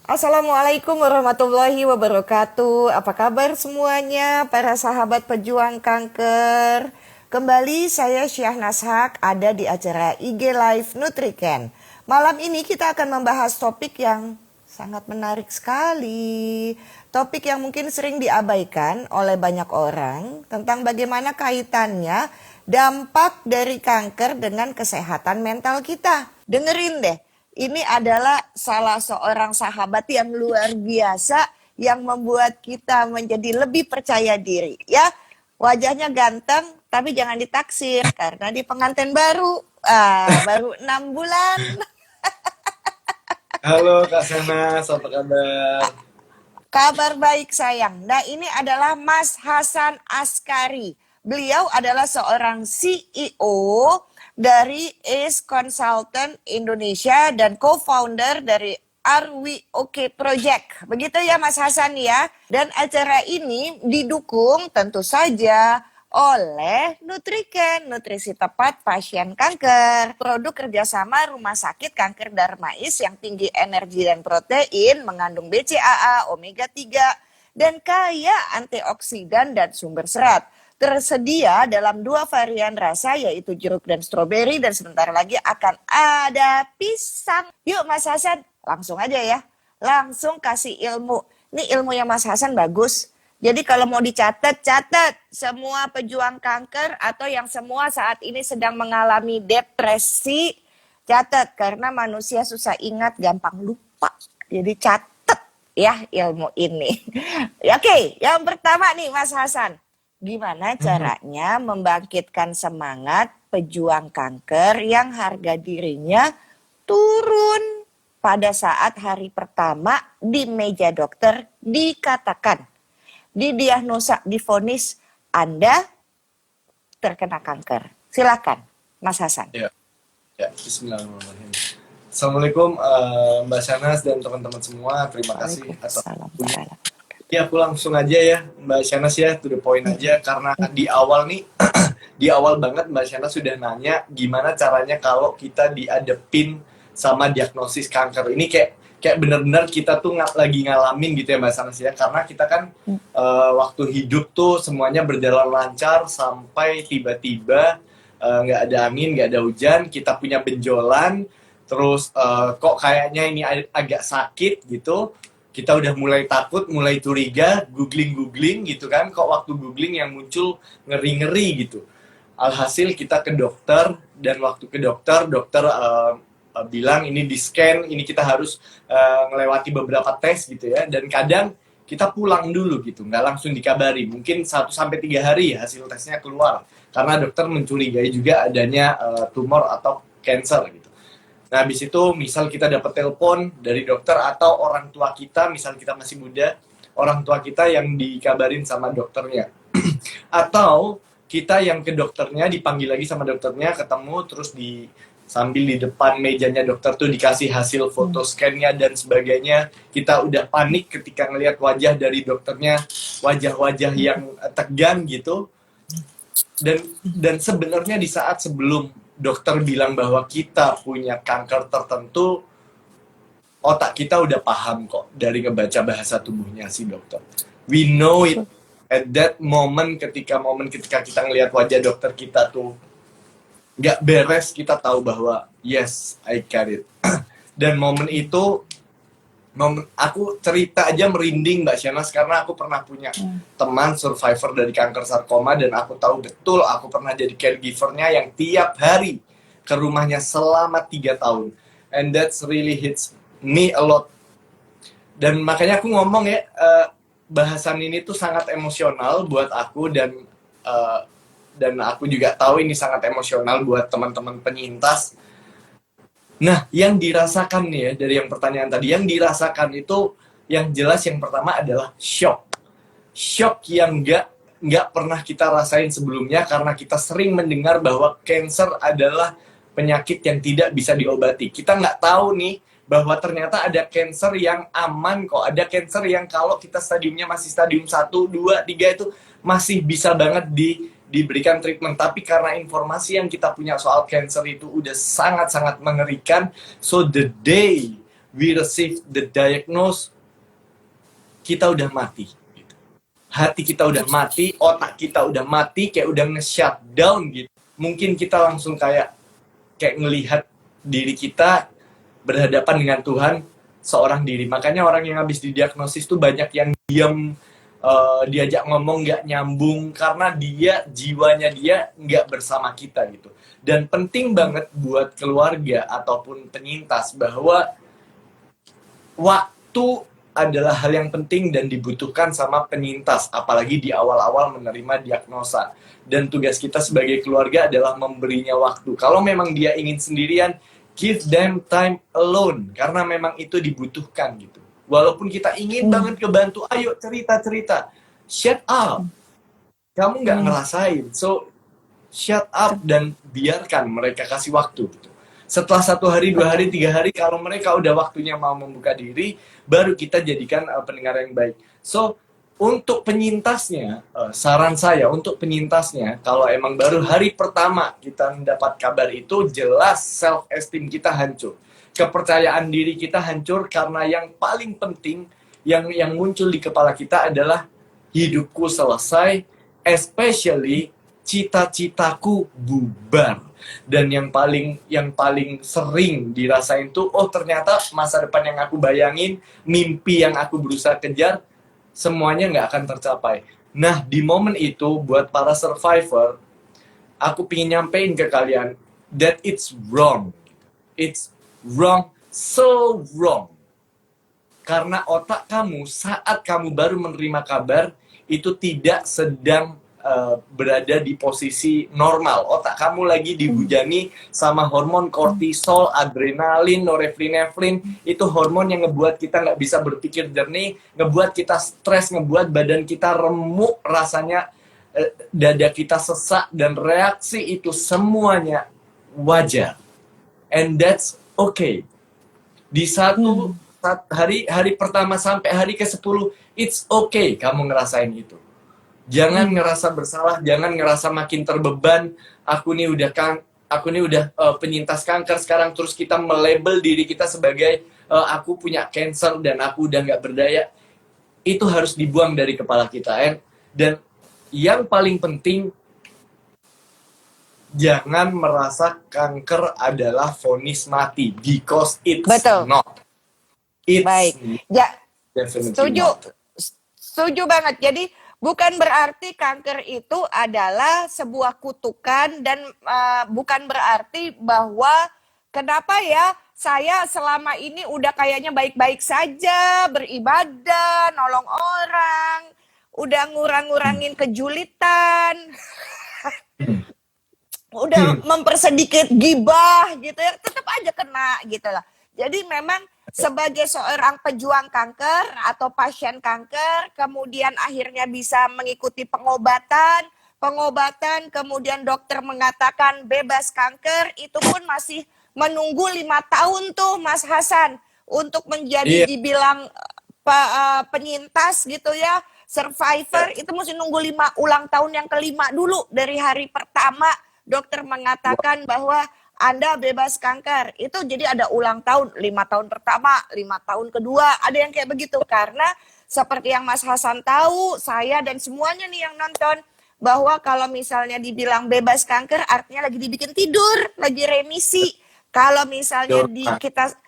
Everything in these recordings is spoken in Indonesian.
Assalamualaikum warahmatullahi wabarakatuh. Apa kabar semuanya para sahabat pejuang kanker? Kembali saya Syahnas Haq ada di acara IG Live Nutriken. Malam ini kita akan membahas topik yang sangat menarik sekali. Topik yang mungkin sering diabaikan oleh banyak orang tentang bagaimana kaitannya dampak dari kanker dengan kesehatan mental kita. Dengerin deh. Ini adalah salah seorang sahabat yang luar biasa yang membuat kita menjadi lebih percaya diri. Ya, wajahnya ganteng tapi jangan ditaksir karena di pengantin baru. Baru 6 bulan. Halo Kak Sana, apa kabar? Kabar baik sayang. Nah ini adalah Mas Hasan Askari. Beliau adalah seorang CEO dari Ace Consultant Indonesia dan co-founder dari Arwi OK Project. Begitu ya Mas Hasan ya. Dan acara ini didukung tentu saja oleh Nutriken, nutrisi tepat pasien kanker. Produk kerjasama Rumah Sakit Kanker Darmais yang tinggi energi dan protein, mengandung BCAA, omega 3, dan kaya antioksidan dan sumber serat. Tersedia dalam 2 varian rasa yaitu jeruk dan stroberi dan sebentar lagi akan ada pisang. Yuk Mas Hasan, langsung aja ya. Langsung kasih ilmu. Ini ilmunya Mas Hasan bagus. Jadi kalau mau dicatat, catat semua pejuang kanker atau yang semua saat ini sedang mengalami depresi, catat karena manusia susah ingat, gampang lupa. Jadi catat ya ilmu ini. Oke, yang pertama nih Mas Hasan. Gimana caranya membangkitkan semangat pejuang kanker yang harga dirinya turun pada saat hari pertama di meja dokter dikatakan, didiagnosa, divonis Anda terkena kanker. Silakan, Mas Hasan. Ya, Bismillahirrahmanirrahim. Assalamualaikum Mbak Shanas dan teman-teman semua. Terima kasih atas waktunya. Ya, aku langsung aja ya Mbak Shanas ya, to the point aja. Karena di awal nih, di awal banget Mbak Shanas sudah nanya gimana caranya kalau kita dihadapin sama diagnosis kanker. Ini kayak benar-benar kita tuh lagi ngalamin gitu ya Mbak Shanas ya. Karena kita kan waktu hidup tuh semuanya berjalan lancar sampai tiba-tiba nggak ada angin, nggak ada hujan, kita punya benjolan, terus kok kayaknya ini agak sakit gitu, kita udah mulai takut, mulai curiga, googling gitu kan, kok waktu googling yang muncul ngeri-ngeri gitu. Alhasil kita ke dokter, dan waktu ke dokter bilang ini di scan, ini kita harus melewati beberapa tes gitu ya, dan kadang kita pulang dulu gitu, nggak langsung dikabari, mungkin 1-3 hari hasil tesnya keluar, karena dokter mencurigai juga adanya tumor atau cancer gitu. Nah, habis itu misal kita dapat telepon dari dokter atau orang tua kita, misal kita masih muda, orang tua kita yang dikabarin sama dokternya. Atau kita yang ke dokternya, dipanggil lagi sama dokternya, ketemu, terus sambil di depan mejanya dokter tuh dikasih hasil foto scan-nya dan sebagainya. Kita udah panik ketika ngelihat wajah dari dokternya, wajah-wajah yang tegang gitu. Dan sebenarnya di saat sebelum dokter bilang bahwa kita punya kanker tertentu, otak kita udah paham kok dari ngebaca bahasa tubuhnya si dokter. We know it at that moment, ketika kita ngelihat wajah dokter kita tuh nggak beres, kita tahu bahwa yes, I got it. Dan momen itu, aku cerita aja merinding Mbak Shanas, karena aku pernah punya teman survivor dari kanker sarkoma, dan aku tahu betul, aku pernah jadi caregivernya yang tiap hari ke rumahnya selama 3 tahun. And that's really hits me a lot. Dan makanya aku ngomong ya, bahasan ini tuh sangat emosional buat aku, dan aku juga tahu ini sangat emosional buat teman-teman penyintas. Nah, yang dirasakan nih ya, dari yang pertanyaan tadi, yang dirasakan itu yang jelas yang pertama adalah shock. Shock yang nggak pernah kita rasain sebelumnya, karena kita sering mendengar bahwa cancer adalah penyakit yang tidak bisa diobati. Kita nggak tahu nih bahwa ternyata ada cancer yang aman kok. Ada cancer yang kalau kita stadiumnya masih stadium 1, 2, 3 itu masih bisa banget diberikan treatment. Tapi karena informasi yang kita punya soal cancer itu udah sangat-sangat mengerikan, so the day we receive the diagnose, kita udah mati. Gitu. Hati kita udah mati, otak kita udah mati, kayak udah nge-shut down gitu. Mungkin kita langsung kayak ngelihat diri kita berhadapan dengan Tuhan seorang diri. Makanya orang yang habis didiagnosis tuh banyak yang diam, diajak ngomong nggak nyambung karena jiwanya dia nggak bersama kita gitu. Dan penting banget buat keluarga ataupun penyintas bahwa waktu adalah hal yang penting dan dibutuhkan sama penyintas, apalagi di awal-awal menerima diagnosa. Dan tugas kita sebagai keluarga adalah memberinya waktu. Kalau memang dia ingin sendirian, give them time alone, karena memang itu dibutuhkan gitu. Walaupun kita ingin banget kebantu, ayo cerita-cerita. Shut up. Kamu nggak ngerasain. So, shut up dan biarkan mereka kasih waktu. Gitu. Setelah 1 hari, 2 hari, 3 hari, kalau mereka udah waktunya mau membuka diri, baru kita jadikan pendengar yang baik. So, untuk penyintasnya, saran saya untuk penyintasnya, kalau emang baru hari pertama kita mendapat kabar itu, jelas self-esteem kita hancur. Kepercayaan diri kita hancur karena yang paling penting yang muncul di kepala kita adalah hidupku selesai, especially cita-citaku bubar. Dan yang paling sering dirasain tuh, oh ternyata masa depan yang aku bayangin, mimpi yang aku berusaha kejar, semuanya nggak akan tercapai. Nah, di momen itu buat para survivor, aku pingin nyampein ke kalian that it's wrong. It's wrong, so wrong. Karena otak kamu saat kamu baru menerima kabar itu tidak sedang berada di posisi normal. Otak kamu lagi dihujani sama hormon kortisol, adrenalin, norepinefrin. Itu hormon yang ngebuat kita nggak bisa berpikir jernih, ngebuat kita stres, ngebuat badan kita remuk, rasanya dada kita sesak, dan reaksi itu semuanya wajar. And that's okay. Di hari pertama sampai hari ke-10, it's okay kamu ngerasain itu. Jangan ngerasa bersalah, jangan ngerasa makin terbeban. Aku nih udah penyintas kanker sekarang, terus kita melabel diri kita sebagai aku punya cancer dan aku udah nggak berdaya. Itu harus dibuang dari kepala kita. Dan yang paling penting, jangan merasa kanker adalah vonis mati, because it's not. It's baik. Ya, setuju. Not. Setuju banget. Jadi bukan berarti kanker itu adalah sebuah kutukan, dan bukan berarti bahwa kenapa ya saya selama ini udah kayaknya baik-baik saja, beribadah, nolong orang, udah ngurang-ngurangin kejulitan, udah mempersedikit gibah gitu ya, tetap aja kena gitu lah. Jadi memang sebagai seorang pejuang kanker atau pasien kanker, kemudian akhirnya bisa mengikuti pengobatan, kemudian dokter mengatakan bebas kanker, itu pun masih menunggu 5 tahun tuh Mas Hasan untuk menjadi dibilang penyintas gitu ya, survivor. Itu mesti nunggu 5 ulang tahun yang ke-5 dulu. Dari hari pertama dokter mengatakan bahwa Anda bebas kanker. Itu jadi ada ulang tahun, 5 tahun pertama, 5 tahun kedua, ada yang kayak begitu. Karena seperti yang Mas Hasan tahu, saya dan semuanya nih yang nonton, bahwa kalau misalnya dibilang bebas kanker, artinya lagi dibikin tidur, lagi remisi. Kalau misalnya kita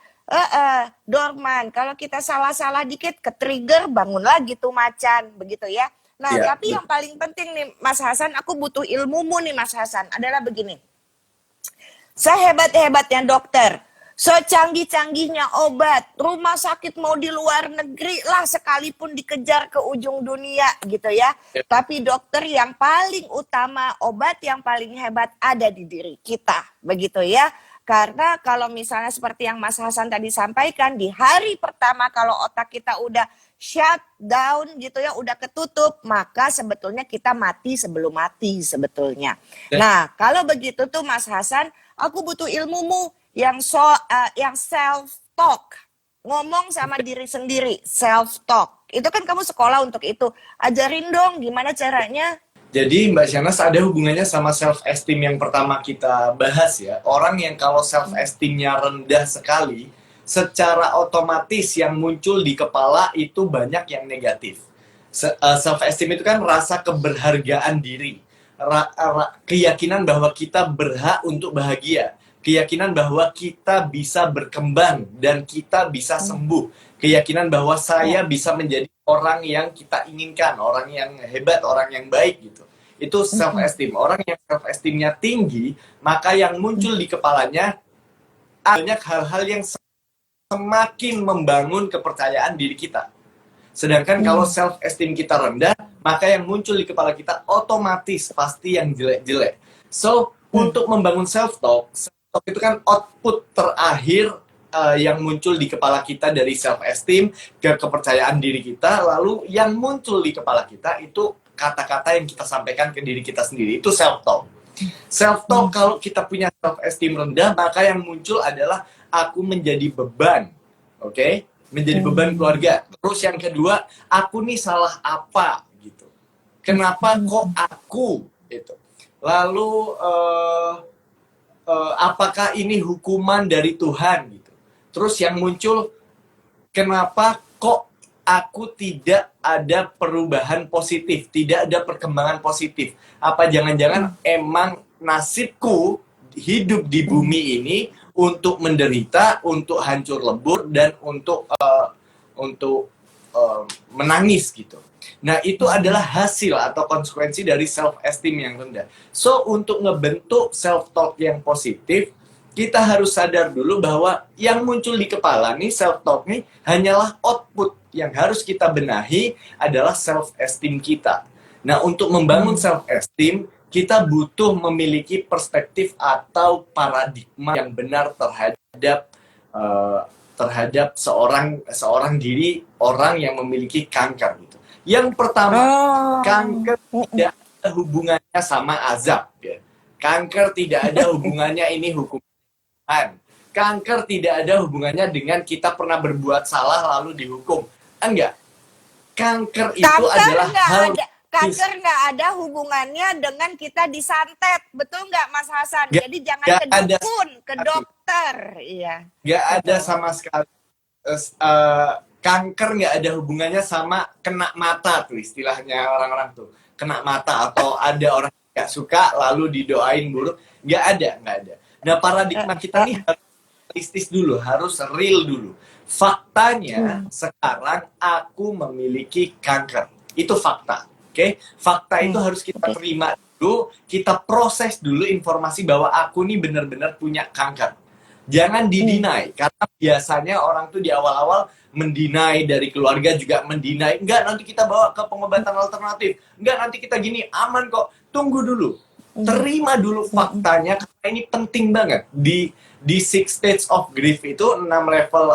dorman, kalau kita salah-salah dikit, ke-trigger, bangun lagi tuh macan, begitu ya. Nah, tapi yang paling penting nih Mas Hasan, aku butuh ilmumu nih Mas Hasan, adalah begini. Sehebat-hebatnya dokter, secanggih-canggihnya obat, rumah sakit mau di luar negeri lah sekalipun dikejar ke ujung dunia gitu ya. Tapi dokter, yang paling utama, obat yang paling hebat ada di diri kita, begitu ya. Karena kalau misalnya seperti yang Mas Hasan tadi sampaikan, di hari pertama kalau otak kita udah shut down gitu ya, udah ketutup, maka sebetulnya kita mati sebelum mati sebetulnya. Nah, kalau begitu tuh Mas Hasan, aku butuh ilmumu yang self talk, ngomong sama diri sendiri, self talk. Itu kan kamu sekolah untuk itu. Ajarin dong gimana caranya. Jadi Mbak Shanas, ada hubungannya sama self-esteem yang pertama kita bahas ya. Orang yang kalau self-esteemnya rendah sekali, secara otomatis yang muncul di kepala itu banyak yang negatif. Self esteem itu kan rasa keberhargaan diri, keyakinan bahwa kita berhak untuk bahagia, keyakinan bahwa kita bisa berkembang dan kita bisa sembuh, keyakinan bahwa saya bisa menjadi orang yang kita inginkan, orang yang hebat, orang yang baik gitu. Itu self esteem. Orang yang self esteemnya tinggi, maka yang muncul di kepalanya banyak hal-hal yang semakin membangun kepercayaan diri kita. Sedangkan kalau self esteem kita rendah, maka yang muncul di kepala kita otomatis pasti yang jelek-jelek. So, untuk membangun self talk itu kan output terakhir yang muncul di kepala kita dari self esteem ke kepercayaan diri kita, lalu yang muncul di kepala kita itu kata-kata yang kita sampaikan ke diri kita sendiri, itu self talk. Self talk kalau kita punya self esteem rendah, maka yang muncul adalah aku menjadi beban. Oke? Menjadi beban keluarga. Terus yang kedua, aku nih salah apa gitu. Kenapa kok aku gitu. Lalu apakah ini hukuman dari Tuhan gitu. Terus yang muncul, kenapa kok aku tidak ada perubahan positif, tidak ada perkembangan positif. Apa jangan-jangan emang nasibku hidup di bumi ini untuk menderita, untuk hancur lebur, dan untuk menangis gitu. Nah, itu adalah hasil atau konsekuensi dari self esteem yang rendah. So, untuk ngebentuk self talk yang positif, kita harus sadar dulu bahwa yang muncul di kepala nih, self talk nih, hanyalah output. Yang harus kita benahi adalah self esteem kita. Nah, untuk membangun self esteem, kita butuh memiliki perspektif atau paradigma yang benar terhadap seorang diri, orang yang memiliki kanker gitu. Yang pertama, kanker tidak ada hubungannya sama azab ya. Kanker tidak ada hubungannya ini hukuman. Kanker tidak ada hubungannya dengan kita pernah berbuat salah lalu dihukum. Enggak. Kanker itu adalah hal kanker nggak ada hubungannya dengan kita disantet, betul nggak Mas Hasan? Jadi jangan ke dukun, ke dokter, iya. Nggak ada sama sekali. Kanker nggak ada hubungannya sama kena mata tuh istilahnya orang-orang tuh, kena mata atau ada orang nggak suka lalu didoain buruk, nggak ada. Nah, paradigma kita nih harus realistis dulu, harus real dulu. Faktanya sekarang aku memiliki kanker, itu fakta. Oke, fakta itu harus kita terima dulu, kita proses dulu informasi bahwa aku nih benar-benar punya kanker. Jangan didinai, karena biasanya orang tuh di awal-awal mendinai, dari keluarga juga mendinai. Enggak, nanti kita bawa ke pengobatan alternatif. Enggak, nanti kita gini, aman kok. Tunggu dulu. Terima dulu faktanya, karena ini penting banget. Di 6 stage of grief itu 6 level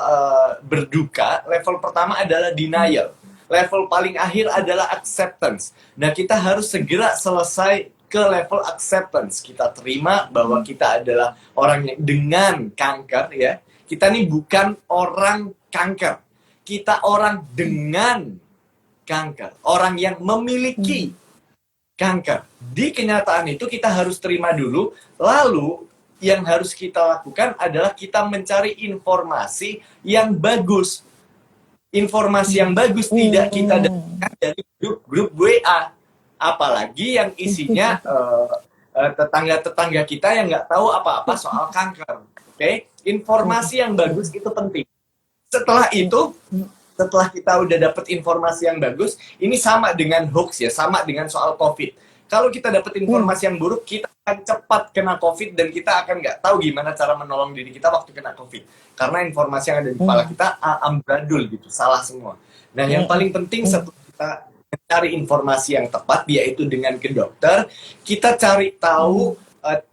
berduka. Level pertama adalah denial. Level paling akhir adalah acceptance. Nah, kita harus segera selesai ke level acceptance. Kita terima bahwa kita adalah orang yang dengan kanker ya. Kita nih bukan orang kanker. Kita orang dengan kanker. Orang yang memiliki kanker. Di kenyataan itu kita harus terima dulu. Lalu yang harus kita lakukan adalah kita mencari informasi yang bagus. Informasi yang bagus tidak kita dapatkan dari grup WA, apalagi yang isinya tetangga-tetangga kita yang nggak tahu apa-apa soal kanker. Oke, informasi yang bagus itu penting. Setelah itu, setelah kita udah dapat informasi yang bagus, ini sama dengan hoax ya, sama dengan soal COVID. Kalau kita dapat informasi yang buruk, kita akan cepat kena COVID dan kita akan nggak tahu gimana cara menolong diri kita waktu kena COVID. Karena informasi yang ada di kepala kita amburadul gitu, salah semua. Nah, yang paling penting setelah kita mencari informasi yang tepat, yaitu dengan ke dokter, kita cari tahu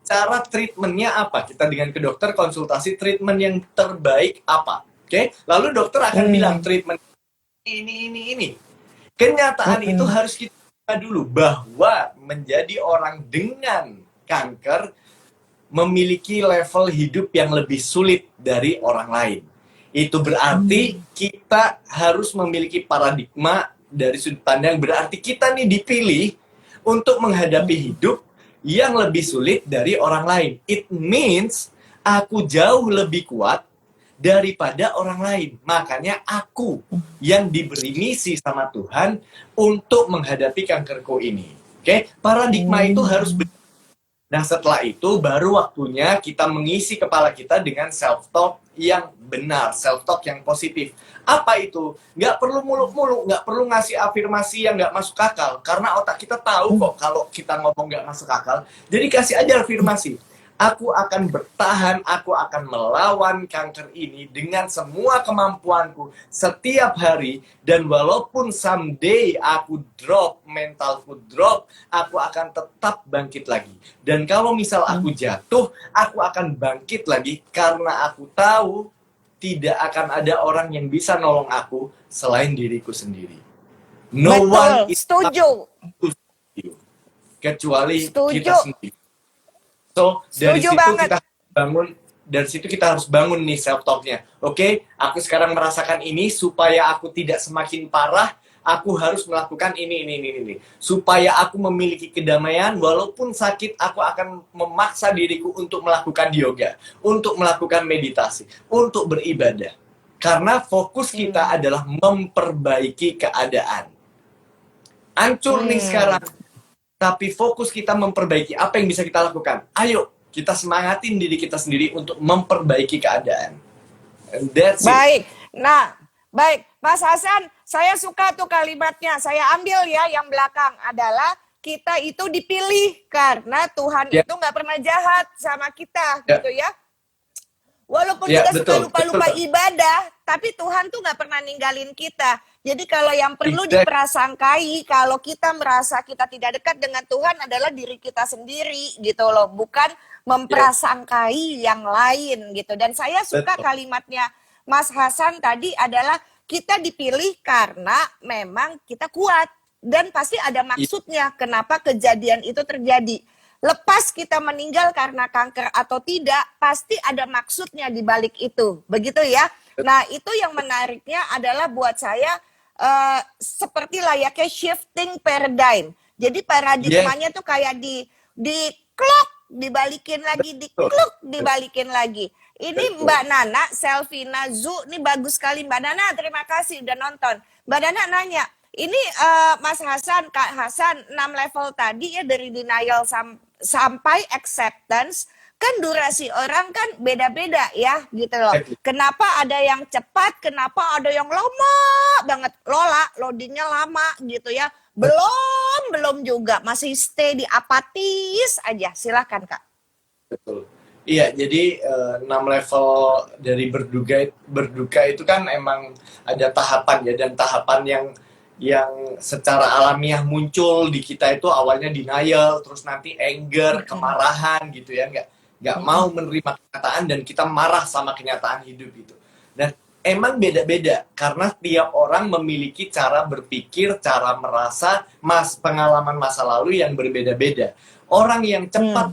cara treatmentnya apa. Kita dengan ke dokter konsultasi treatment yang terbaik apa. Oke? Lalu dokter akan bilang treatment ini. Kenyataan itu harus kita dulu bahwa menjadi orang dengan kanker memiliki level hidup yang lebih sulit dari orang lain. Itu berarti kita harus memiliki paradigma dari sudut pandang, berarti kita nih dipilih untuk menghadapi hidup yang lebih sulit dari orang lain. It means aku jauh lebih kuat daripada orang lain. Makanya aku yang diberi misi sama Tuhan untuk menghadapi kankerku ini. Oke, paradigma itu harus benar. Nah, setelah itu baru waktunya kita mengisi kepala kita dengan self-talk yang benar, self-talk yang positif. Apa itu? Nggak perlu muluk-muluk, nggak perlu ngasih afirmasi yang nggak masuk akal. Karena otak kita tahu kok kalau kita ngomong nggak masuk akal. Jadi kasih aja afirmasi. Aku akan bertahan, aku akan melawan kanker ini dengan semua kemampuanku setiap hari. Dan walaupun someday aku drop, mentalku drop, aku akan tetap bangkit lagi. Dan kalau misal aku jatuh, aku akan bangkit lagi karena aku tahu tidak akan ada orang yang bisa nolong aku selain diriku sendiri. No Betul, one is setuju. you, kecuali Setuju. kita sendiri. So, dari Setuju situ banget. kita bangun, dari situ kita harus bangun nih self talk-nya. Oke, aku sekarang merasakan ini supaya aku tidak semakin parah, aku harus melakukan ini. Supaya aku memiliki kedamaian walaupun sakit, aku akan memaksa diriku untuk melakukan yoga, untuk melakukan meditasi, untuk beribadah. Karena fokus kita adalah memperbaiki keadaan. Hancur nih sekarang. Tapi fokus kita memperbaiki. Apa yang bisa kita lakukan? Ayo, kita semangatin diri kita sendiri untuk memperbaiki keadaan. And that's it. Baik. Nah, baik. Mas Hasan, saya suka tuh kalimatnya. Saya ambil ya yang belakang adalah kita itu dipilih karena Tuhan Ya. itu nggak pernah jahat sama kita, Ya. gitu ya. Walaupun Ya, kita suka betul, lupa-lupa betul. ibadah, tapi Tuhan tuh nggak pernah ninggalin kita. Jadi kalau yang perlu Exactly. diprasangkai, kalau kita merasa kita tidak dekat dengan Tuhan adalah diri kita sendiri gitu loh, bukan memprasangkai yang lain gitu. Dan saya suka Betul. kalimatnya Mas Hasan tadi adalah kita dipilih karena memang kita kuat dan pasti ada maksudnya kenapa kejadian itu terjadi. Lepas kita meninggal karena kanker atau tidak, pasti ada maksudnya di balik itu. Begitu ya. Nah, itu yang menariknya adalah buat saya seperti layaknya shifting paradigm. Jadi paradigmanya tuh kayak di klok, dibalikin lagi, di klok, dibalikin lagi. Ini Mbak Nana, Selvina Zu, ini bagus sekali Mbak Nana, terima kasih udah nonton. Mbak Nana nanya, ini Mas Hasan, Kak Hasan, 6 level tadi ya dari denial sampai acceptance, kan durasi orang kan beda-beda ya gitu loh. Kenapa ada yang cepat, kenapa ada yang lama banget. Lola, loadingnya lama gitu ya. Belum juga, masih stay di apatis aja. Silakan Kak. Betul. Iya, jadi 6 level dari berduka itu kan emang ada tahapan ya, dan tahapan yang secara alamiah muncul di kita itu awalnya denial, terus nanti anger, kemarahan gitu ya, nggak mau menerima kenyataan dan kita marah sama kenyataan hidup itu. Dan emang beda-beda karena tiap orang memiliki cara berpikir, cara merasa, pengalaman masa lalu yang berbeda-beda. Orang yang cepat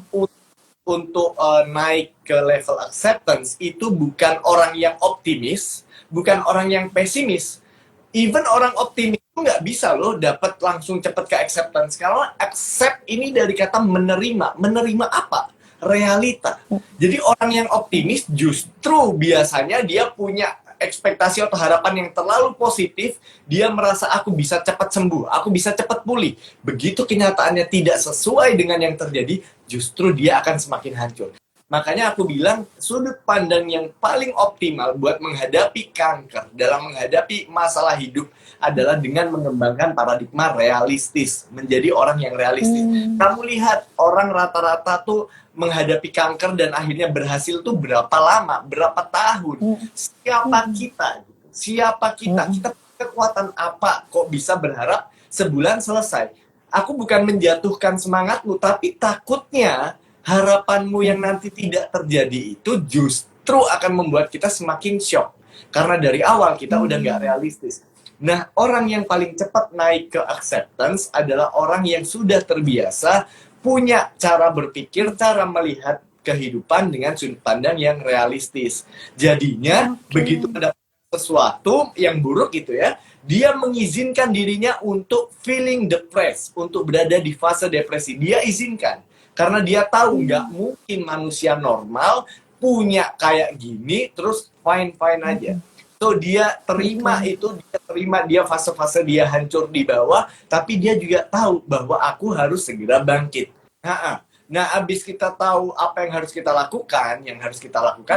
untuk naik ke level acceptance itu bukan orang yang optimis, bukan orang yang pesimis. Even orang optimis itu nggak bisa loh dapat langsung cepat ke acceptance. Karena accept ini dari kata menerima. Menerima apa? Realita. Jadi orang yang optimis justru biasanya dia punya ekspektasi atau harapan yang terlalu positif. Dia merasa aku bisa cepat sembuh, aku bisa cepat pulih. Begitu kenyataannya tidak sesuai dengan yang terjadi, justru dia akan semakin hancur. Makanya aku bilang sudut pandang yang paling optimal buat menghadapi kanker, dalam menghadapi masalah hidup adalah dengan mengembangkan paradigma realistis, menjadi orang yang realistis. Kamu lihat orang rata-rata tuh menghadapi kanker dan akhirnya berhasil tuh berapa lama, berapa tahun. Siapa kita? Siapa kita? Kita kekuatan apa kok bisa berharap sebulan selesai? Aku bukan menjatuhkan semangatmu, tapi takutnya harapanmu yang nanti tidak terjadi itu justru akan membuat kita semakin shock. Karena dari awal kita udah nggak realistis. Nah, orang yang paling cepat naik ke acceptance adalah orang yang sudah terbiasa punya cara berpikir, cara melihat kehidupan dengan sudut pandang yang realistis. Jadinya, begitu ada sesuatu yang buruk gitu ya, dia mengizinkan dirinya untuk feeling depressed, untuk berada di fase depresi. Dia izinkan. Karena dia tahu nggak mungkin manusia normal punya kayak gini, terus fine-fine aja. So dia terima itu, dia terima dia fase-fase dia hancur di bawah, tapi dia juga tahu bahwa aku harus segera bangkit. Nah, abis kita tahu apa yang harus kita lakukan,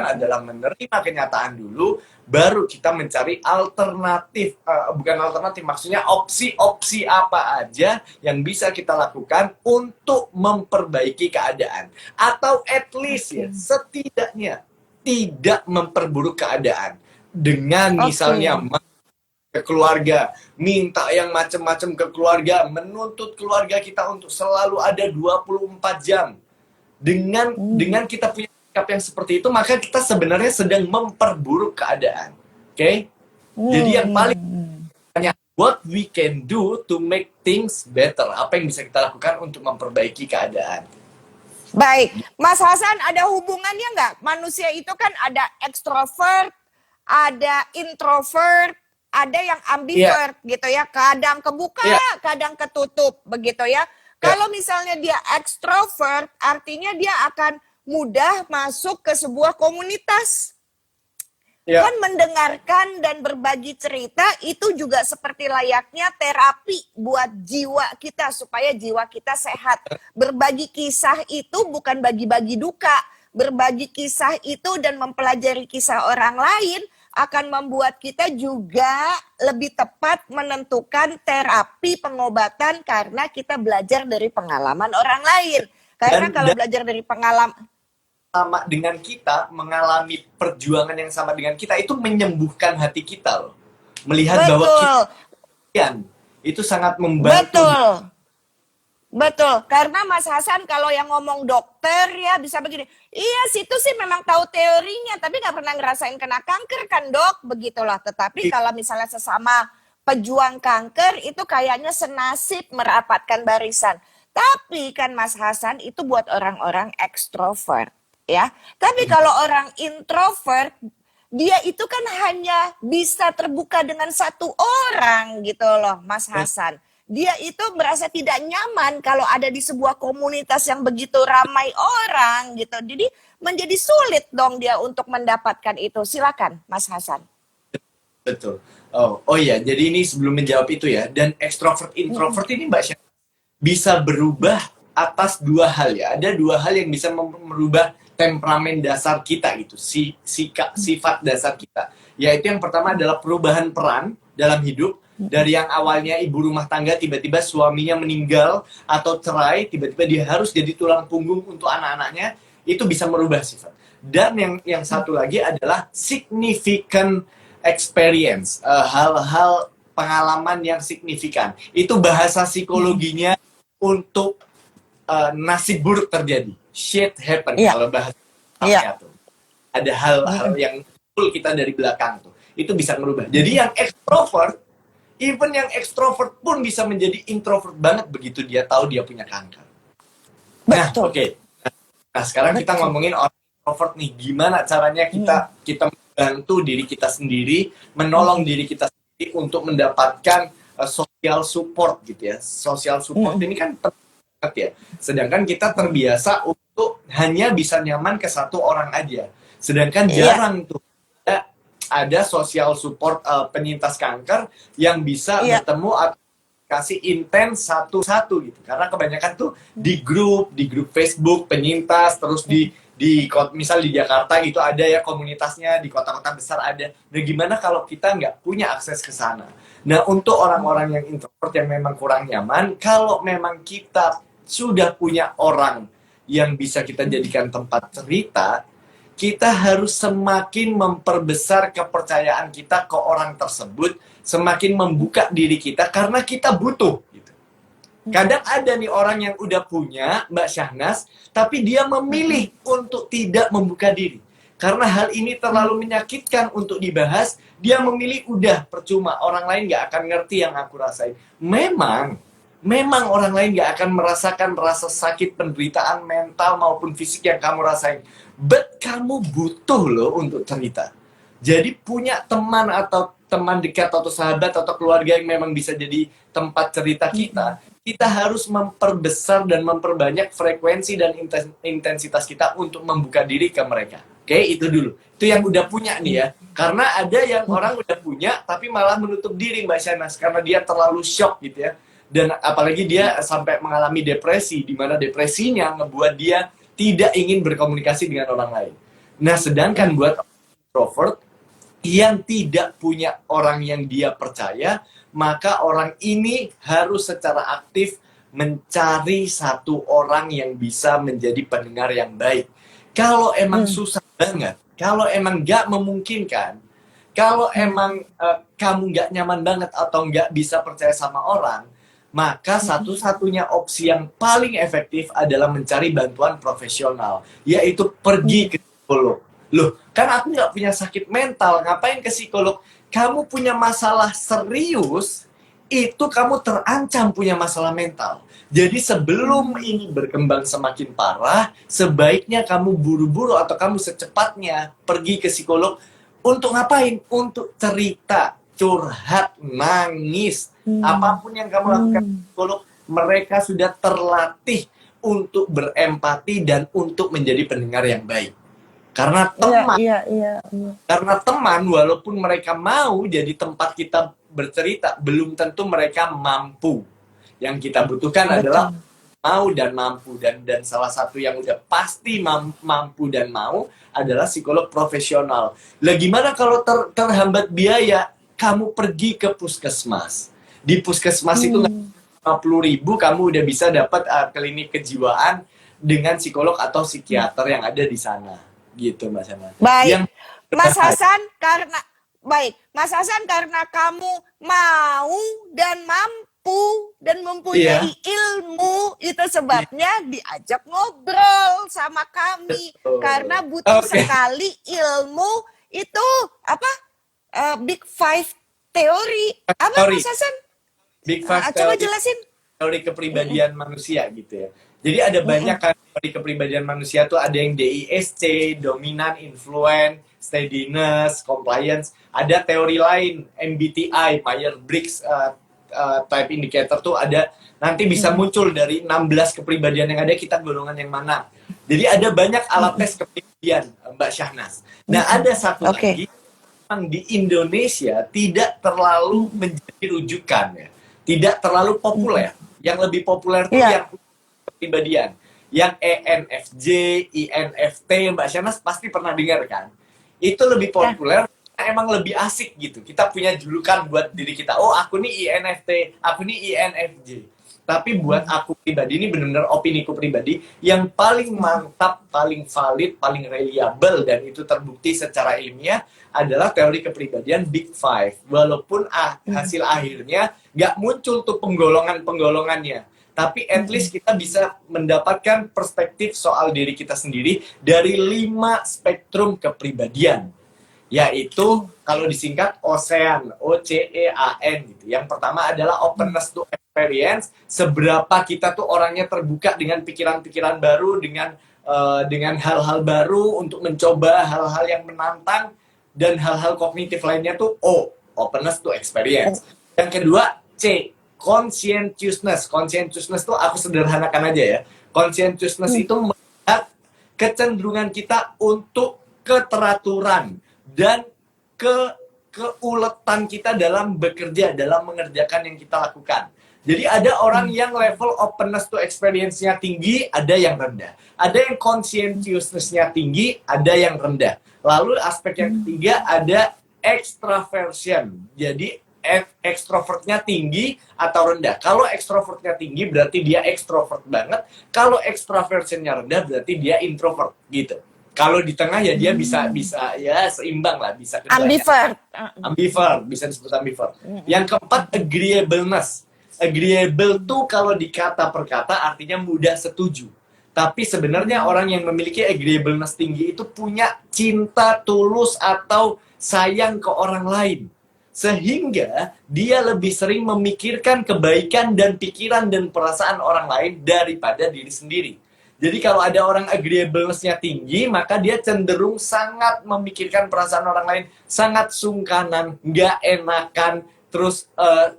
adalah menerima kenyataan dulu, baru kita mencari alternatif, bukan alternatif, maksudnya opsi-opsi apa aja yang bisa kita lakukan untuk memperbaiki keadaan. Atau at least ya, setidaknya tidak memperburuk keadaan. Dengan misalnya ke keluarga, minta yang macam-macam ke keluarga, menuntut keluarga kita untuk selalu ada 24 jam. Dengan kita punya sikap yang seperti itu, maka kita sebenarnya sedang memperburuk keadaan. Oke? Jadi yang paling banyak, what we can do to make things better. Apa yang bisa kita lakukan untuk memperbaiki keadaan? Baik, Mas Hasan, ada hubungannya nggak? Manusia itu kan ada ekstrovert, ada introvert, ada yang ambivert gitu ya. Kadang kebuka, kadang ketutup begitu ya. Kalau misalnya dia ekstrovert, artinya dia akan mudah masuk ke sebuah komunitas. Kan mendengarkan dan berbagi cerita itu juga seperti layaknya terapi buat jiwa kita supaya jiwa kita sehat. Berbagi kisah itu bukan bagi-bagi duka. Berbagi kisah itu dan mempelajari kisah orang lain akan membuat kita juga lebih tepat menentukan terapi pengobatan karena kita belajar dari pengalaman orang lain. Karena kalau belajar dari pengalaman sama dengan kita, mengalami perjuangan yang sama dengan kita, itu menyembuhkan hati kita loh. Melihat bahwa kita itu sangat membantu. Betul, karena Mas Hasan kalau yang ngomong dokter ya bisa begini, iya situ sih memang tahu teorinya, tapi nggak pernah ngerasain kena kanker kan dok, begitulah. Tetapi kalau misalnya sesama pejuang kanker itu kayaknya senasib merapatkan barisan. Tapi kan Mas Hasan itu buat orang-orang ekstrovert ya. Tapi kalau orang introvert, dia itu kan hanya bisa terbuka dengan satu orang gitu loh Mas Hasan. Dia itu merasa tidak nyaman kalau ada di sebuah komunitas yang begitu ramai orang gitu. Jadi menjadi sulit dong dia untuk mendapatkan itu. Silakan Mas Hasan. Betul. Oh iya, jadi ini sebelum menjawab itu ya. Dan ekstrovert introvert ini Mbak Syah bisa berubah atas dua hal ya. Ada dua hal yang bisa merubah temperamen dasar kita gitu. Sifat dasar kita. Yaitu yang pertama adalah perubahan peran dalam hidup. Dari yang awalnya ibu rumah tangga, tiba-tiba suaminya meninggal atau cerai, tiba-tiba dia harus jadi tulang punggung untuk anak-anaknya, itu bisa merubah sifat. Dan yang satu lagi adalah significant experience, hal-hal pengalaman yang signifikan. Itu bahasa psikologinya untuk nasib buruk terjadi. Shit happen, kalau bahasa tuh. Ada hal-hal yang full kita dari belakang tuh. Itu bisa merubah. Jadi yang extrovert, even yang ekstrovert pun bisa menjadi introvert banget begitu dia tahu dia punya kanker. Nah, oke. Nah, sekarang kita ngomongin orang introvert nih. Gimana caranya kita membantu diri kita sendiri, menolong diri kita sendiri untuk mendapatkan social support gitu ya. Social support ini kan banget ya. Sedangkan kita terbiasa untuk hanya bisa nyaman ke satu orang aja. Sedangkan jarang tuh ada social support penyintas kanker yang bisa bertemu atau kasih intens satu-satu gitu. Karena kebanyakan tuh di grup Facebook penyintas, terus misal di Jakarta gitu ada ya komunitasnya, di kota-kota besar ada. Nah gimana kalau kita nggak punya akses ke sana? Nah untuk orang-orang yang introvert yang memang kurang nyaman, kalau memang kita sudah punya orang yang bisa kita jadikan tempat cerita, kita harus semakin memperbesar kepercayaan kita ke orang tersebut, semakin membuka diri kita karena kita butuh. Gitu. Kadang ada nih orang yang udah punya, Mbak Syahnas, tapi dia memilih untuk tidak membuka diri. Karena hal ini terlalu menyakitkan untuk dibahas, dia memilih udah percuma, orang lain gak akan ngerti yang aku rasain. Memang orang lain gak akan merasakan rasa sakit, penderitaan mental maupun fisik yang kamu rasain. But kamu butuh loh untuk cerita. Jadi punya teman atau teman dekat atau sahabat atau keluarga yang memang bisa jadi tempat cerita kita. Kita harus memperbesar dan memperbanyak frekuensi dan intensitas kita untuk membuka diri ke mereka. Oke, itu dulu. Itu yang udah punya nih ya. Karena ada yang orang udah punya tapi malah menutup diri Mbak Shanas karena dia terlalu shock gitu ya. Dan apalagi dia sampai mengalami depresi, di mana depresinya ngebuat dia tidak ingin berkomunikasi dengan orang lain. Nah, sedangkan buat introvert yang tidak punya orang yang dia percaya, maka orang ini harus secara aktif mencari satu orang yang bisa menjadi pendengar yang baik. Kalau emang susah banget, kalau emang nggak memungkinkan, kalau emang kamu nggak nyaman banget atau nggak bisa percaya sama orang, maka satu-satunya opsi yang paling efektif adalah mencari bantuan profesional, yaitu pergi ke psikolog. Loh, kan aku nggak punya sakit mental, ngapain ke psikolog? Kamu punya masalah serius, itu kamu terancam punya masalah mental. Jadi sebelum ini berkembang semakin parah, sebaiknya kamu buru-buru atau kamu secepatnya pergi ke psikolog. Untuk ngapain? Untuk cerita, curhat, nangis. Apapun yang kamu lakukan ke psikolog, mereka sudah terlatih untuk berempati dan untuk menjadi pendengar yang baik. Karena teman, karena teman walaupun mereka mau jadi tempat kita bercerita, belum tentu mereka mampu. Yang kita butuhkan adalah mau dan mampu, dan salah satu yang udah pasti mampu dan mau adalah psikolog profesional. Lah gimana kalau terhambat biaya? Kamu pergi ke puskesmas. Di puskesmas itu 50.000 kamu udah bisa dapat klinik kejiwaan dengan psikolog atau psikiater yang ada di sana. Gitu Mbak Sana. Baik. Mas Hasan, Mas Hasan, karena kamu mau dan mampu dan mempunyai ilmu, itu sebabnya diajak ngobrol sama kami. Karena butuh sekali ilmu itu Big Five teori. Apa Mas Hasan? Big Five coba jelasin. Teori kepribadian manusia gitu ya. Jadi ada banyak kan teori kepribadian manusia tuh, ada yang DISC, dominan, influence, steadiness, compliance. Ada teori lain, MBTI, Myers-Briggs type indicator tuh ada, nanti bisa muncul dari 16 kepribadian yang ada, kita golongan yang mana. Jadi ada banyak alat tes kepribadian Mbak Syahnas. Nah ada satu lagi yang di Indonesia tidak terlalu menjadi rujukan ya. Tidak terlalu populer. Yang lebih populer tuh yang kepribadian. Yang ENFJ, INFT, Mbak Syahnas pasti pernah dengar kan? Itu lebih populer, emang lebih asik gitu. Kita punya julukan buat diri kita. Oh, aku nih INFT, aku nih INFJ. Tapi buat aku pribadi, ini benar-benar opiniku pribadi, yang paling mantap, paling valid, paling reliable, dan itu terbukti secara ilmiah, adalah teori kepribadian Big Five. Walaupun hasil akhirnya nggak muncul tuh penggolongan-penggolongannya. Tapi at least kita bisa mendapatkan perspektif soal diri kita sendiri dari 5 spektrum kepribadian. Yaitu kalau disingkat OCEAN, OCEAN gitu. Yang pertama adalah openness to experience, seberapa kita tuh orangnya terbuka dengan pikiran-pikiran baru, dengan hal-hal baru, untuk mencoba hal-hal yang menantang, dan hal-hal kognitif lainnya tuh openness to experience. Yang kedua, C, conscientiousness. Conscientiousness tuh aku sederhanakan aja ya. Conscientiousness itu melihat kecenderungan kita untuk keteraturan dan keuletan kita dalam bekerja, dalam mengerjakan yang kita lakukan. Jadi ada orang yang level openness to experience-nya tinggi, ada yang rendah. Ada yang conscientiousness-nya tinggi, ada yang rendah. Lalu aspek yang ketiga ada extraversion. Jadi extrovertnya tinggi atau rendah. Kalau extrovertnya tinggi berarti dia extrovert banget. Kalau extraversionnya rendah berarti dia introvert gitu. Kalau di tengah ya dia bisa ya seimbang lah, bisa keduanya. Ambivert, bisa disebut ambivert. Yang keempat, agreeableness. Agreeable tuh kalau dikata per kata artinya mudah setuju. Tapi sebenarnya orang yang memiliki agreeableness tinggi itu punya cinta tulus atau sayang ke orang lain. Sehingga dia lebih sering memikirkan kebaikan dan pikiran dan perasaan orang lain daripada diri sendiri. Jadi kalau ada orang agreeableness-nya tinggi, maka dia cenderung sangat memikirkan perasaan orang lain, sangat sungkanan, nggak enakan, terus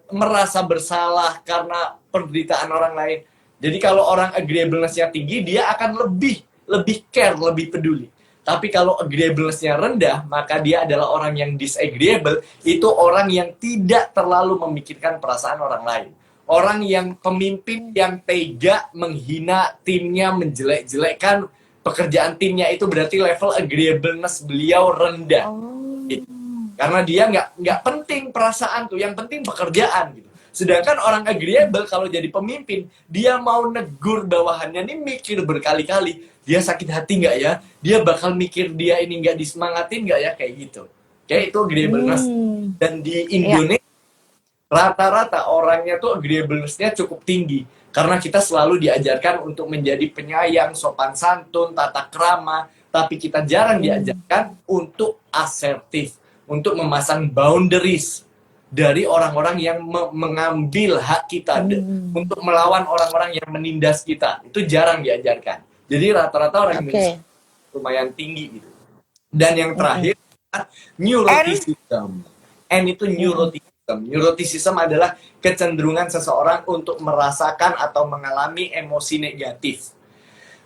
merasa bersalah karena penderitaan orang lain. Jadi kalau orang agreeableness-nya tinggi, dia akan lebih care, lebih peduli. Tapi kalau agreeableness-nya rendah, maka dia adalah orang yang disagreeable, itu orang yang tidak terlalu memikirkan perasaan orang lain. Orang yang pemimpin yang tega menghina timnya, menjelek-jelekkan pekerjaan timnya, itu berarti level agreeableness beliau rendah. Gitu. Karena dia nggak penting perasaan tuh, yang penting pekerjaan gitu. Sedangkan orang agreeable kalau jadi pemimpin, dia mau negur bawahannya nih mikir berkali-kali, dia sakit hati nggak ya? Dia bakal mikir dia ini nggak disemangatin nggak ya? Kayak gitu. Kayak itu agreeableness. Dan di Indonesia, rata-rata orangnya tuh agreeableness-nya cukup tinggi. Karena kita selalu diajarkan untuk menjadi penyayang, sopan santun, tata krama. Tapi kita jarang diajarkan untuk asertif, untuk memasang boundaries dari orang-orang yang mengambil hak kita, untuk melawan orang-orang yang menindas kita. Itu jarang diajarkan. Jadi rata-rata orang Indonesia lumayan tinggi gitu. Dan yang terakhir, neuroticism. N itu neuroticism. Neuroticism adalah kecenderungan seseorang untuk merasakan atau mengalami emosi negatif.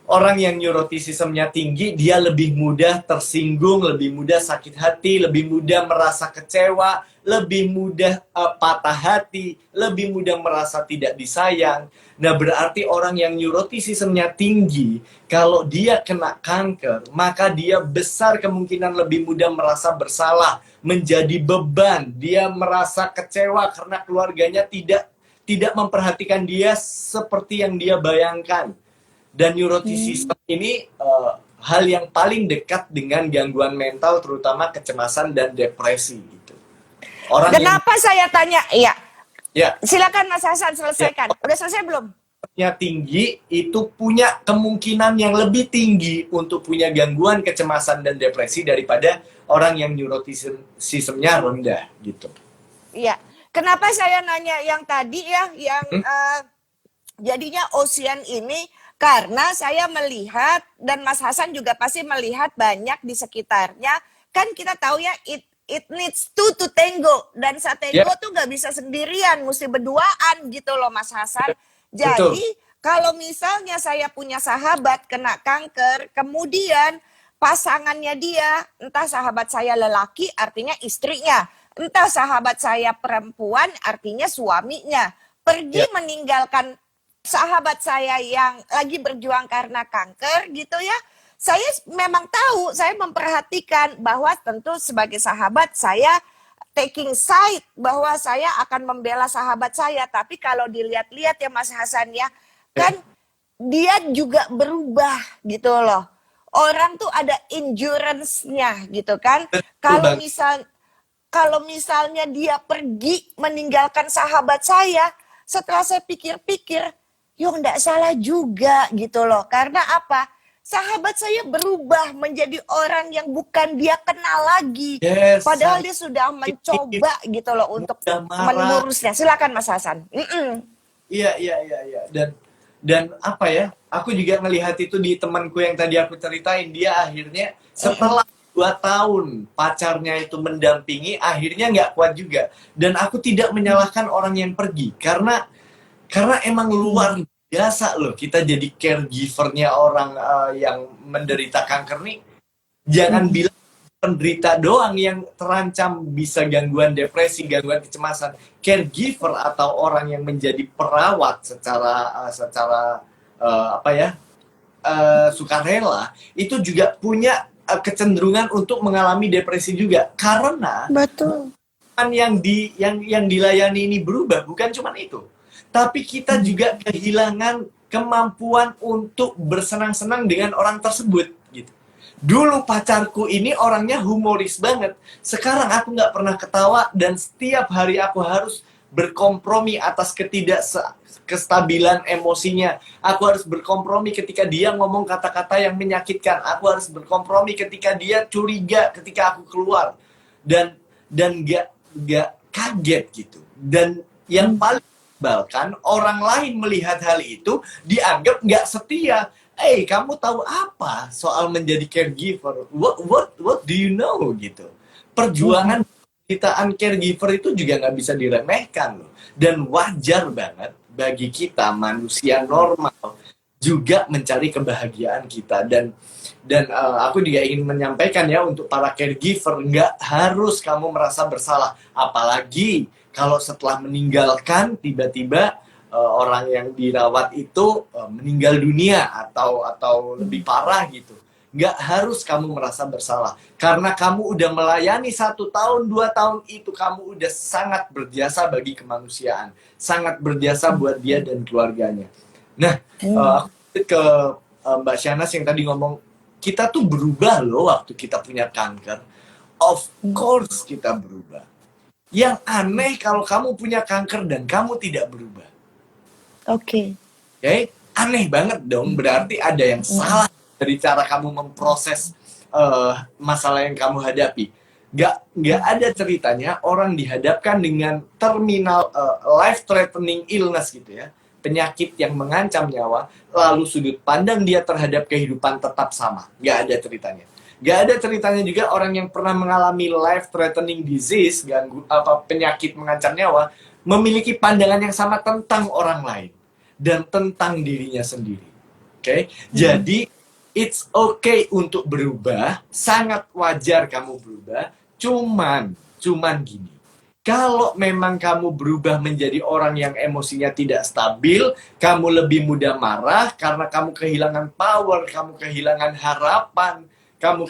Orang yang neuroticismnya tinggi, dia lebih mudah tersinggung, lebih mudah sakit hati, lebih mudah merasa kecewa, lebih mudah patah hati, lebih mudah merasa tidak disayang. Nah, berarti orang yang neuroticismnya tinggi, kalau dia kena kanker, maka dia besar kemungkinan lebih mudah merasa bersalah, menjadi beban. Dia merasa kecewa karena keluarganya tidak memperhatikan dia seperti yang dia bayangkan. Dan neuroticism ini hal yang paling dekat dengan gangguan mental, terutama kecemasan dan depresi gitu. Kenapa saya tanya? Iya. Ya. Silakan Mas Hasan selesaikan. Ya. Udah selesai belum? Yang tinggi itu punya kemungkinan yang lebih tinggi untuk punya gangguan kecemasan dan depresi daripada orang yang neuroticismnya rendah gitu. Iya. Kenapa saya nanya yang tadi ya, yang jadinya Ocean ini? Karena saya melihat, dan Mas Hasan juga pasti melihat banyak di sekitarnya, kan kita tahu ya, it needs two to tango, dan tango tuh nggak bisa sendirian, mesti berduaan gitu loh Mas Hasan. Jadi kalau misalnya saya punya sahabat kena kanker, kemudian pasangannya dia, entah sahabat saya lelaki artinya istrinya, entah sahabat saya perempuan artinya suaminya, pergi meninggalkan sahabat saya yang lagi berjuang karena kanker gitu ya, saya memang tahu, saya memperhatikan bahwa tentu sebagai sahabat saya taking side, bahwa saya akan membela sahabat saya. Tapi kalau dilihat-lihat ya Mas Hasan ya, kan dia juga berubah gitu loh. Orang tuh ada endurance-nya gitu kan. Kalau misalnya dia pergi meninggalkan sahabat saya, setelah saya pikir-pikir, enggak salah juga gitu loh. Karena apa? Sahabat saya berubah menjadi orang yang bukan dia kenal lagi. Padahal dia sudah mencoba gitu loh untuk menurusnya. Silakan Mas Hasan. Iya. Dan apa ya? Aku juga melihat itu di temanku yang tadi aku ceritain. Dia akhirnya setelah 2 tahun pacarnya itu mendampingi, akhirnya nggak kuat juga. Dan aku tidak menyalahkan orang yang pergi. Karena emang luar biasa loh kita jadi caregiver-nya orang yang menderita kanker nih. Jangan bilang penderita doang yang terancam bisa gangguan depresi, gangguan kecemasan. Caregiver atau orang yang menjadi perawat secara sukarela itu juga punya kecenderungan untuk mengalami depresi juga. Karena yang dilayani ini berubah, bukan cuma itu. Tapi kita juga kehilangan kemampuan untuk bersenang-senang dengan orang tersebut gitu. Dulu pacarku ini orangnya humoris banget. Sekarang aku nggak pernah ketawa dan setiap hari aku harus berkompromi atas kestabilan emosinya. Aku harus berkompromi ketika dia ngomong kata-kata yang menyakitkan. Aku harus berkompromi ketika dia curiga ketika aku keluar. Dan nggak kaget gitu. Dan yang paling bahkan orang lain melihat hal itu dianggap nggak setia. Kamu tahu apa soal menjadi caregiver? What do you know gitu? Perjuangan penderitaan caregiver itu juga nggak bisa diremehkan loh. Dan wajar banget bagi kita manusia normal juga mencari kebahagiaan kita. Dan aku juga ingin menyampaikan ya untuk para caregiver, nggak harus kamu merasa bersalah. Apalagi kalau setelah meninggalkan tiba-tiba orang yang dirawat itu meninggal dunia atau lebih parah gitu. Nggak harus kamu merasa bersalah. Karena kamu udah melayani 1 tahun, 2 tahun itu kamu udah sangat berjasa bagi kemanusiaan. Sangat berjasa buat dia dan keluarganya. Nah, aku ke Mbak Shanas yang tadi ngomong, kita tuh berubah loh waktu kita punya kanker. Of course kita berubah. Yang aneh kalau kamu punya kanker dan kamu tidak berubah. Oke. Okay? Aneh banget dong, berarti ada yang salah dari cara kamu memproses masalah yang kamu hadapi. Nggak ada ceritanya orang dihadapkan dengan terminal life threatening illness gitu ya, penyakit yang mengancam nyawa, lalu sudut pandang dia terhadap kehidupan tetap sama. Nggak ada ceritanya. Nggak ada ceritanya juga orang yang pernah mengalami life threatening disease, penyakit mengancam nyawa, memiliki pandangan yang sama tentang orang lain dan tentang dirinya sendiri. Oke? Jadi it's okay untuk berubah, sangat wajar kamu berubah. Cuman gini. Kalau memang kamu berubah menjadi orang yang emosinya tidak stabil, kamu lebih mudah marah karena kamu kehilangan power, kamu kehilangan harapan, kamu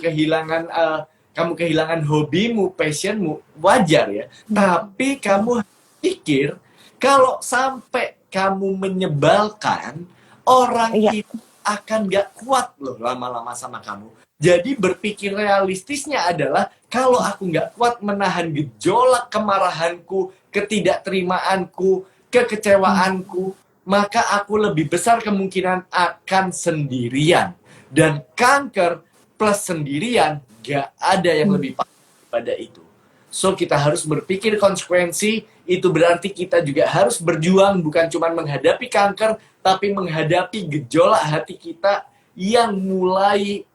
kehilangan hobimu, passionmu, wajar ya. Tapi kamu pikir kalau sampai kamu menyebalkan, orang itu akan gak kuat loh lama-lama sama kamu. Jadi berpikir realistisnya adalah, kalau aku gak kuat menahan gejolak kemarahanku, ketidakterimaanku, kekecewaanku, maka aku lebih besar kemungkinan akan sendirian. Dan kanker plus sendirian, gak ada yang lebih parah daripada itu. So kita harus berpikir konsekuensi. Itu berarti kita juga harus berjuang, bukan cuma menghadapi kanker, tapi menghadapi gejolak hati kita yang mulai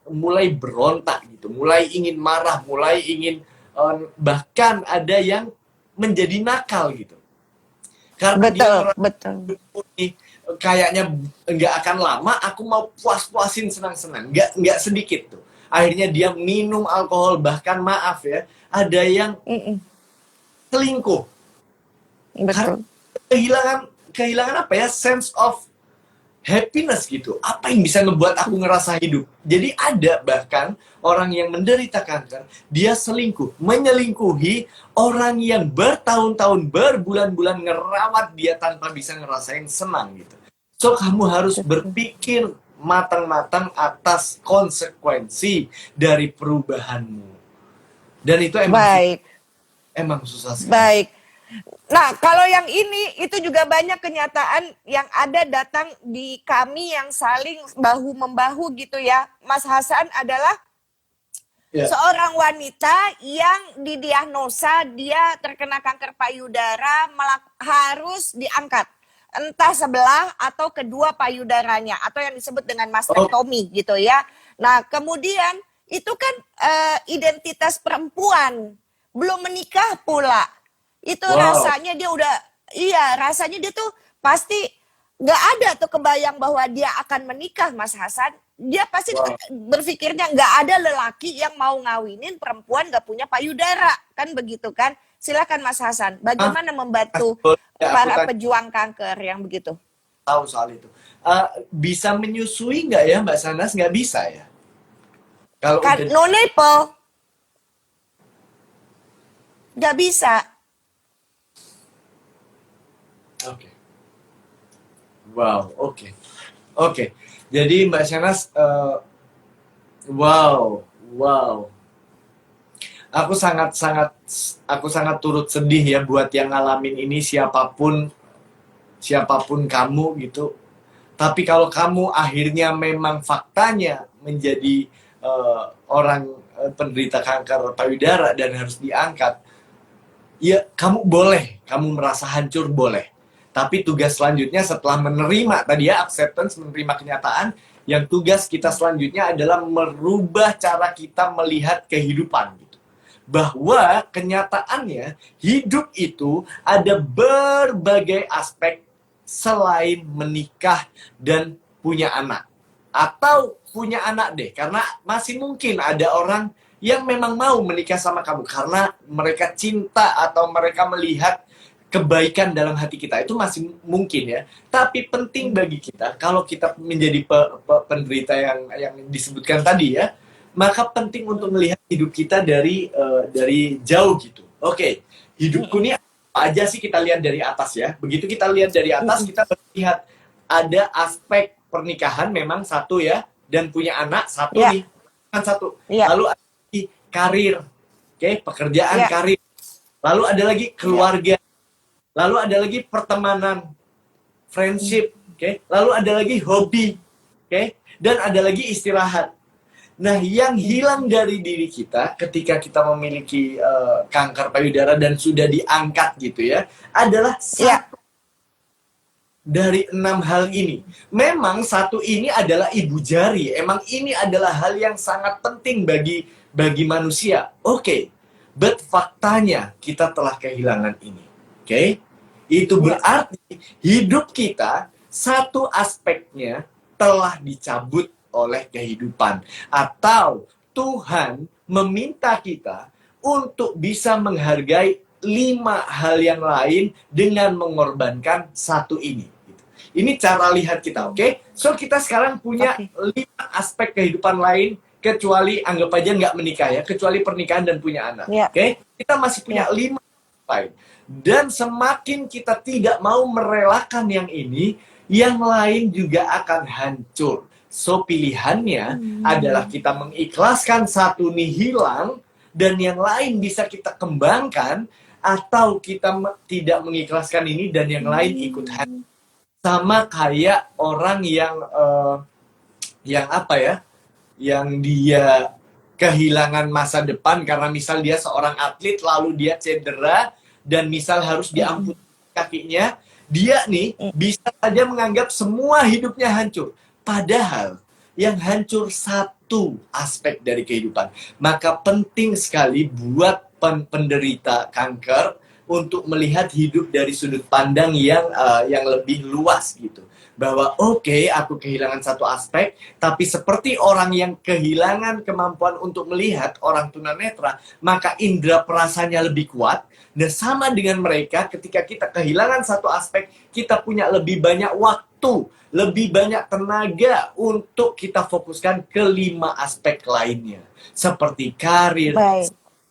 berontak gitu, mulai ingin marah, mulai ingin bahkan ada yang menjadi nakal gitu. Karena betul. Kayaknya nggak akan lama, aku mau puas-puasin senang-senang, nggak sedikit tuh. Akhirnya dia minum alkohol, bahkan maaf ya, ada yang selingkuh. Betul. Kehilangan apa ya, sense of happiness gitu. Apa yang bisa ngebuat aku ngerasa hidup? Jadi ada bahkan orang yang menderita kanker, dia selingkuh, menyelingkuhi orang yang bertahun-tahun, berbulan-bulan ngerawat dia tanpa bisa ngerasain senang gitu. So kamu harus berpikir matang-matang atas konsekuensi dari perubahanmu. Dan itu emang susah sekali. Baik. Nah, kalau yang ini, itu juga banyak kenyataan yang ada datang di kami yang saling bahu-membahu gitu ya. Mas Hasan adalah seorang wanita yang didiagnosa dia terkena kanker payudara, harus diangkat. Entah sebelah atau kedua payudaranya, atau yang disebut dengan mastektomi gitu ya. Nah, kemudian itu kan identitas perempuan, belum menikah pula. Itu rasanya dia rasanya dia tuh pasti gak ada tuh kebayang bahwa dia akan menikah, Mas Hasan. Dia pasti berpikirnya gak ada lelaki yang mau ngawinin perempuan gak punya payudara, kan begitu kan? Silakan Mas Hasan, bagaimana membantu para pejuang kanker yang begitu? Tahu soal itu. Bisa menyusui nggak ya Mbak Shanas? Nggak bisa ya? Kalau no nipple. Nggak bisa. Oke. Wow, oke. Jadi Mbak Shanas, wow. Aku sangat turut sedih ya buat yang ngalamin ini, siapapun kamu gitu. Tapi kalau kamu akhirnya memang faktanya menjadi orang penderita kanker payudara dan harus diangkat, ya kamu merasa hancur boleh. Tapi tugas selanjutnya setelah menerima tadi ya, acceptance, menerima kenyataan, yang tugas kita selanjutnya adalah merubah cara kita melihat kehidupan gitu. Bahwa kenyataannya hidup itu ada berbagai aspek selain menikah dan punya anak. atau punya anak deh, karena masih mungkin ada orang yang memang mau menikah sama kamu karena mereka cinta atau mereka melihat kebaikan dalam hati kita. Itu masih mungkin ya. Tapi penting bagi kita kalau kita menjadi penderita yang disebutkan tadi ya, maka penting untuk melihat hidup kita dari jauh gitu. Oke, hidupku ini apa aja sih, kita lihat dari atas ya. Begitu kita lihat dari atas, kita melihat ada aspek pernikahan memang satu ya, dan punya anak satu nih, kan satu. Lalu ada lagi karir, oke, pekerjaan, karir. Lalu ada lagi keluarga. Lalu ada lagi pertemanan, friendship, oke. Lalu ada lagi hobi, oke. Dan ada lagi istirahat. Nah, yang hilang dari diri kita ketika kita memiliki kanker payudara dan sudah diangkat gitu ya, adalah satu dari 6 hal ini. Memang satu ini adalah ibu jari. Emang ini adalah hal yang sangat penting bagi manusia. Oke. But faktanya kita telah kehilangan ini. Oke. Itu berarti hidup kita satu aspeknya telah dicabut oleh kehidupan, atau Tuhan meminta kita untuk bisa menghargai 5 hal yang lain dengan mengorbankan satu ini. Ini cara lihat kita, oke? So, kita sekarang punya 5 aspek kehidupan lain, kecuali anggap aja nggak menikah ya, kecuali pernikahan dan punya anak, oke? Kita masih punya 5 lain. Dan semakin kita tidak mau merelakan yang ini, yang lain juga akan hancur. So, pilihannya adalah kita mengikhlaskan satu nih hilang, dan yang lain bisa kita kembangkan, atau kita tidak mengikhlaskan ini dan yang lain ikut hancur. Sama kayak orang yang apa ya, yang dia kehilangan masa depan karena misal dia seorang atlet lalu dia cedera dan misal harus diamputasi kakinya, dia nih bisa saja menganggap semua hidupnya hancur. Padahal yang hancur satu aspek dari kehidupan. Maka penting sekali buat penderita kanker untuk melihat hidup dari sudut pandang yang lebih luas gitu. Bahwa oke, aku kehilangan satu aspek, tapi seperti orang yang kehilangan kemampuan untuk melihat, orang tunanetra, maka indera perasanya lebih kuat. Dan sama dengan mereka, ketika kita kehilangan satu aspek, kita punya lebih banyak waktu, lebih banyak tenaga untuk kita fokuskan ke 5 aspek lainnya. Seperti karir,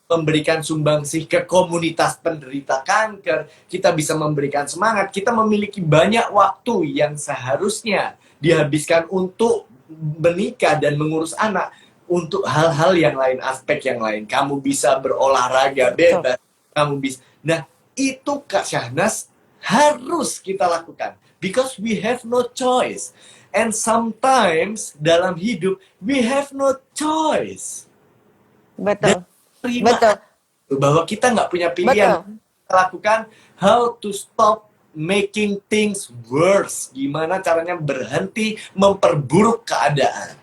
memberikan sumbangsih ke komunitas penderita kanker, kita bisa memberikan semangat, kita memiliki banyak waktu yang seharusnya dihabiskan untuk menikah dan mengurus anak, untuk hal-hal yang lain, aspek yang lain. Kamu bisa berolahraga bebas, kamu bisa. Nah, itu Kak Syahnas harus kita lakukan, because we have no choice. And sometimes dalam hidup we have no choice. Betul. Betul. Bahwa kita nggak punya pilihan. Kita lakukan how to stop making things worse. Gimana caranya berhenti memperburuk keadaan.